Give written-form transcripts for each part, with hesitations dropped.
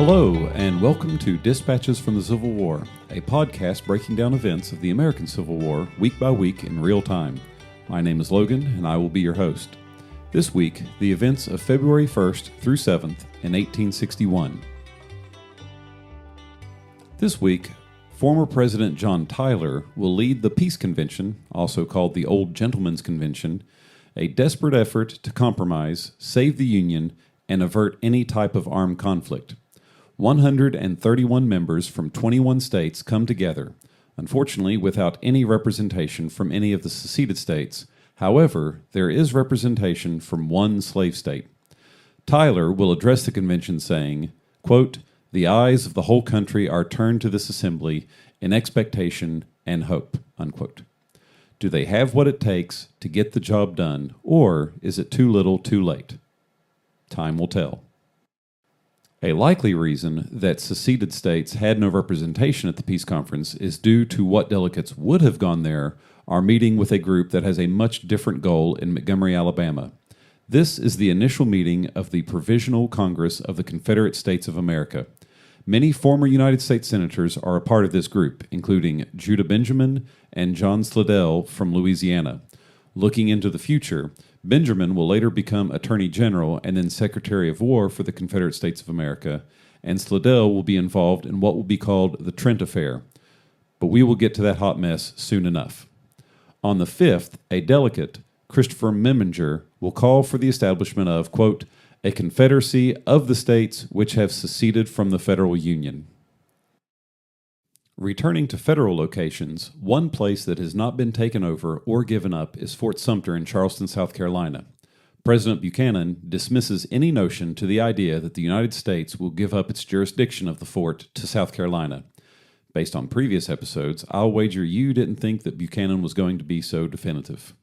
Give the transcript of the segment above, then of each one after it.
Hello, and welcome to Dispatches from the Civil War, a podcast breaking down events of the American Civil War week by week in real time. My name is Logan, and I will be your host. This week, the events of February 1st through 7th in 1861. This week, former President John Tyler will lead the Peace Convention, also called the Old Gentlemen's Convention, a desperate effort to compromise, save the Union, and avert any type of armed conflict. 131 members from 21 states come together, unfortunately without any representation from any of the seceded states. However, there is representation from one slave state. Tyler will address the convention saying, quote, "The eyes of the whole country are turned to this assembly in expectation and hope," unquote. Do they have what it takes to get the job done, or is it too little too late? Time will tell. A likely reason that seceded states had no representation at the peace conference is due to what delegates would have gone there are meeting with a group that has a much different goal in Montgomery, Alabama. This is the initial meeting of the Provisional Congress of the Confederate States of America. Many former United States senators are a part of this group, including Judah Benjamin and John Slidell from Louisiana. Looking into the future, Benjamin will later become Attorney General and then Secretary of War for the Confederate States of America, and Slidell will be involved in what will be called the Trent Affair. But we will get to that hot mess soon enough. On the 5th, a delegate, Christopher Memminger, will call for the establishment of, quote, "a confederacy of the states which have seceded from the federal union." Returning to federal locations, one place that has not been taken over or given up is Fort Sumter in Charleston, South Carolina. President Buchanan dismisses any notion to the idea that the United States will give up its jurisdiction of the fort to South Carolina. Based on previous episodes, I'll wager you didn't think that Buchanan was going to be so definitive.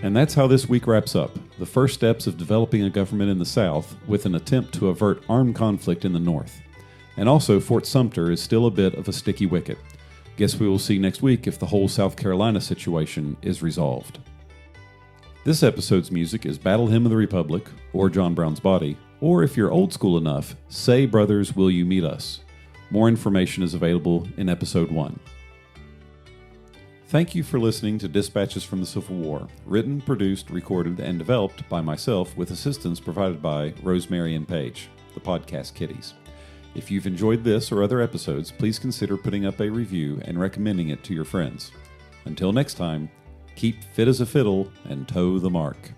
And that's how this week wraps up. The first steps of developing a government in the South with an attempt to avert armed conflict in the North. And also, Fort Sumter is still a bit of a sticky wicket. Guess we will see next week if the whole South Carolina situation is resolved. This episode's music is Battle Hymn of the Republic, or John Brown's Body, or if you're old school enough, Say Brothers Will You Meet Us. More information is available in episode 1. Thank you for listening to Dispatches from the Civil War, written, produced, recorded, and developed by myself with assistance provided by Rosemary and Paige, the podcast kitties. If you've enjoyed this or other episodes, please consider putting up a review and recommending it to your friends. Until next time, keep fit as a fiddle and toe the mark.